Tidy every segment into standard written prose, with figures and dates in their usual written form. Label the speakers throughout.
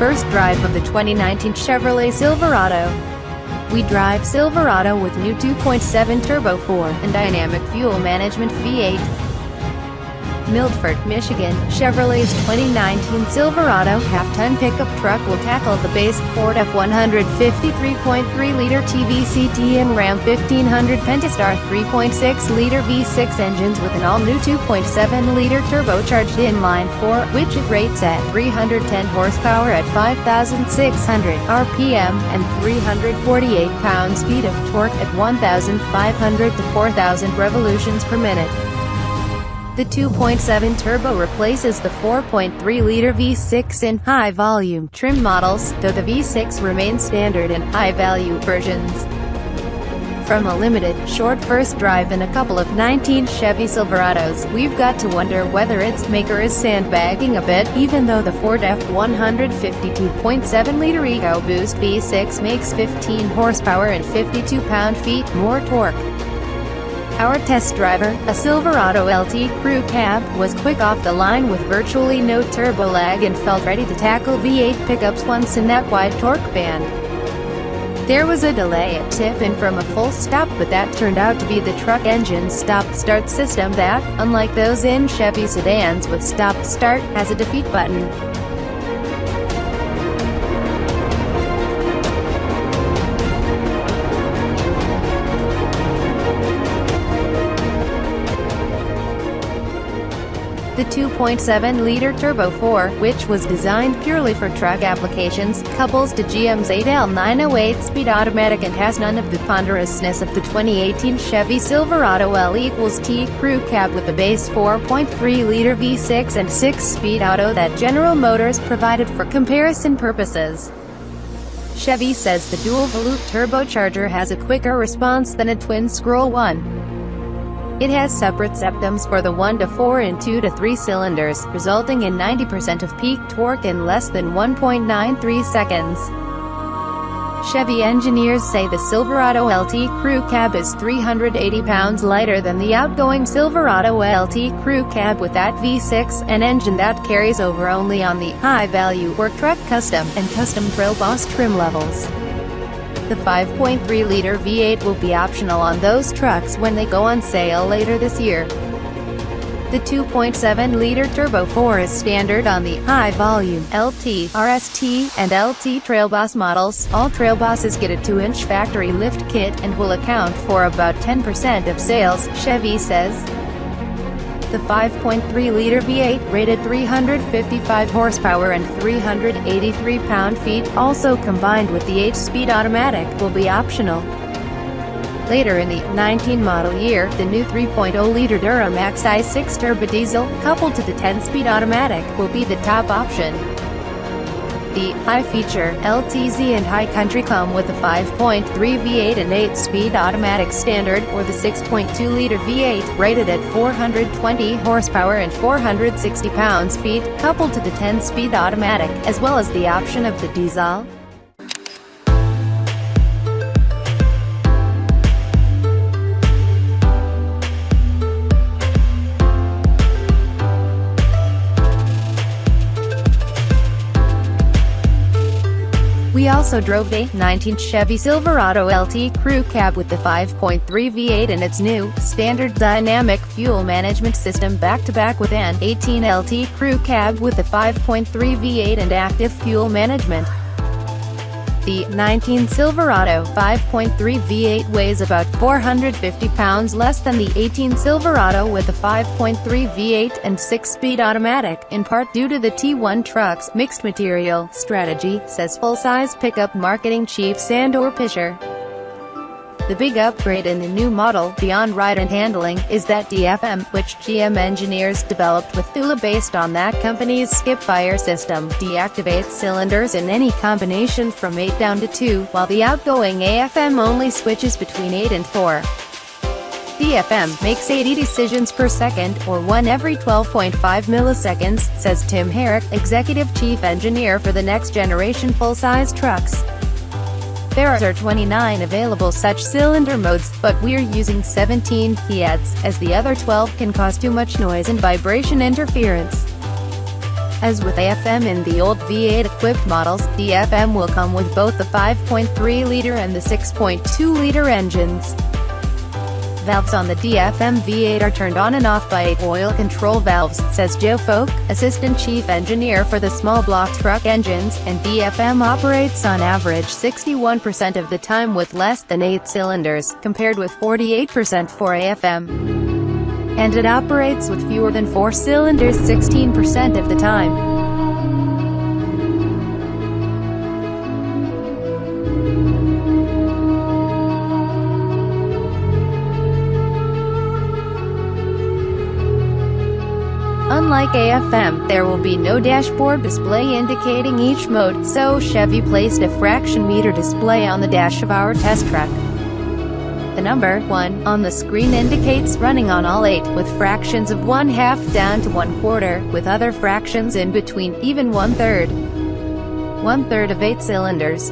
Speaker 1: first drive of the 2019 Chevrolet Silverado. We drive Silverado with new 2.7 Turbo 4 and Dynamic Fuel Management V8. Milford, Michigan, Chevrolet's 2019 Silverado half-ton pickup truck will tackle the base Ford F-153.3-liter TVCT and Ram 1500 Pentastar 3.6-liter V6 engines with an all-new 2.7-liter turbocharged inline-4, which it rates at 310 horsepower at 5,600 RPM and 348 pounds-feet of torque at 1,500 to 4,000 revolutions per minute. The 2.7 turbo replaces the 4.3-liter V6 in high-volume trim models, though the V6 remains standard in high-value versions. From a limited, short first drive in a couple of 19 Chevy Silverados, we've got to wonder whether its maker is sandbagging a bit, even though the Ford F-152.7-liter EcoBoost V6 makes 15 horsepower and 52 pound-feet more torque. Our test driver, a Silverado LT Crew Cab, was quick off the line with virtually no turbo lag and felt ready to tackle V8 pickups once in that wide torque band. There was a delay at tip-in from a full stop, but that turned out to be the truck engine's stop-start system that, unlike those in Chevy sedans with stop-start, has a defeat button. The 2.7-liter Turbo 4, which was designed purely for truck applications, couples to GM's 8L908 speed automatic and has none of the ponderousness of the 2018 Chevy Silverado L=T Crew Cab with the base 4.3-liter V6 and 6-speed auto that General Motors provided for comparison purposes. Chevy says the dual-volute turbocharger has a quicker response than a twin-scroll one. It has separate septums for the 1 to 4 and 2 to 3 cylinders, resulting in 90% of peak torque in less than 1.93 seconds. Chevy engineers say the Silverado LT Crew Cab is 380 pounds lighter than the outgoing Silverado LT Crew Cab with that V6, an engine that carries over only on the high-value work truck custom and custom Trail Boss trim levels. The 5.3-liter V8 will be optional on those trucks when they go on sale later this year. The 2.7-liter Turbo 4 is standard on the high-volume LT, RST, and LT Trail Boss models. All Trail Bosses get a 2-inch factory lift kit and will account for about 10% of sales, Chevy says. The 5.3-liter V8, rated 355 horsepower and 383 pound-feet, also combined with the 8-speed automatic, will be optional. Later in the 19 model year, the new 3.0-liter Duramax i6 turbo diesel, coupled to the 10-speed automatic, will be the top option. The high-feature LTZ and High Country come with a 5.3 V8 and 8-speed automatic standard, or the 6.2-liter V8, rated at 420 horsepower and 460 pounds-feet, coupled to the 10-speed automatic, as well as the option of the diesel. We also drove a 19 Chevy Silverado LT Crew Cab with the 5.3 V8 and its new, standard dynamic fuel management system back-to-back with an 18 LT Crew Cab with the 5.3 V8 and active fuel management. The 19 Silverado 5.3 V8 weighs about 450 pounds less than the 18 Silverado with the 5.3 V8 and 6-speed automatic, in part due to the T1 truck's mixed material strategy, says full-size pickup marketing chief Sandor Pischer. The big upgrade in the new model, beyond ride and handling, is that DFM, which GM engineers developed with Thule based on that company's skip-fire system, deactivates cylinders in any combination from 8 down to 2, while the outgoing AFM only switches between 8 and 4. DFM makes 80 decisions per second, or 1 every 12.5 milliseconds, says Tim Herrick, executive chief engineer for the next-generation full-size trucks. There are 29 available such cylinder modes, but we're using 17, he adds, as the other 12 can cause too much noise and vibration interference. As with AFM in the old V8-equipped models, DFM will come with both the 5.3-liter and the 6.2-liter engines. Valves on the DFM V8 are turned on and off by 8 oil control valves, says Joe Folk, assistant chief engineer for the small block truck engines, and DFM operates on average 61% of the time with less than 8 cylinders, compared with 48% for AFM. And it operates with fewer than 4 cylinders 16% of the time. Unlike AFM, there will be no dashboard display indicating each mode, so Chevy placed a fraction meter display on the dash of our test truck. The number 1 on the screen indicates running on all 8, with fractions of 1/2 down to 1/4, with other fractions in between, even 1/3. 1/3 of 8 cylinders.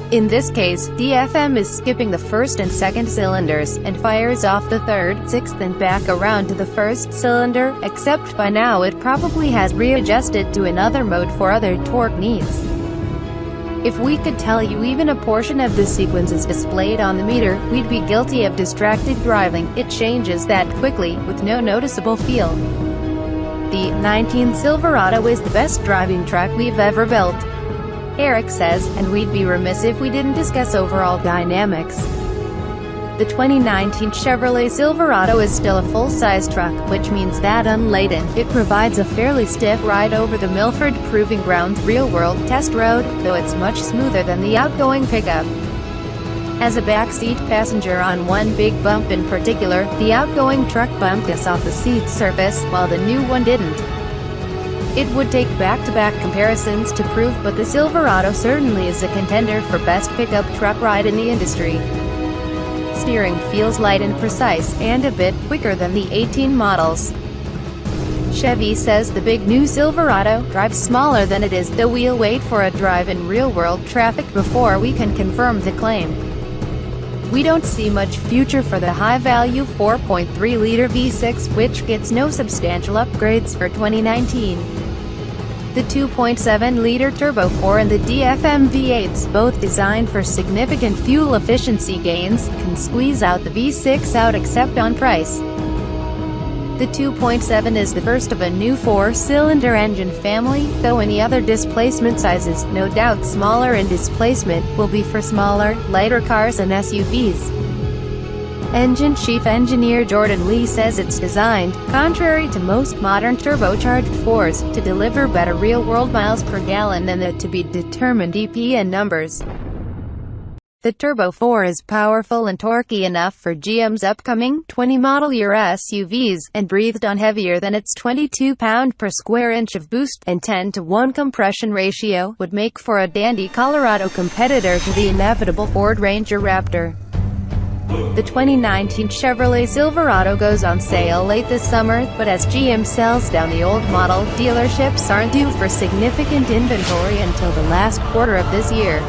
Speaker 1: In this case, DFM is skipping the first and second cylinders, and fires off the third, sixth and back around to the first cylinder, except by now it probably has readjusted to another mode for other torque needs. If we could tell you even a portion of this sequence is displayed on the meter, we'd be guilty of distracted driving. It changes that quickly, with no noticeable feel. The 19 Silverado is the best driving truck we've ever built, Eric says, and we'd be remiss if we didn't discuss overall dynamics. The 2019 Chevrolet Silverado is still a full-size truck, which means that unladen, it provides a fairly stiff ride over the Milford Proving Grounds real-world test road, though it's much smoother than the outgoing pickup. As a backseat passenger on one big bump in particular, the outgoing truck bumped us off the seat's surface, while the new one didn't. It would take back-to-back comparisons to prove, but the Silverado certainly is a contender for best pickup truck ride in the industry. Steering feels light and precise, and a bit quicker than the 18 models. Chevy says the big new Silverado drives smaller than it is, though we'll wait for a drive in real-world traffic before we can confirm the claim. We don't see much future for the high-value 4.3-liter V6, which gets no substantial upgrades for 2019. The 2.7-liter Turbo 4 and the DFM V8s, both designed for significant fuel efficiency gains, can squeeze out the V6 out except on price. The 2.7 is the first of a new 4-cylinder engine family, though any other displacement sizes, no doubt smaller in displacement, will be for smaller, lighter cars and SUVs. Engine chief engineer Jordan Lee says it's designed, contrary to most modern turbocharged 4s, to deliver better real-world miles per gallon than the to-be-determined EPA numbers. The Turbo 4 is powerful and torquey enough for GM's upcoming 20 model year SUVs, and breathed on heavier than its 22 pound per square inch of boost, and 10-to-1 compression ratio, would make for a dandy Colorado competitor to the inevitable Ford Ranger Raptor. The 2019 Chevrolet Silverado goes on sale late this summer, but as GM sells down the old model, dealerships aren't due for significant inventory until the last quarter of this year.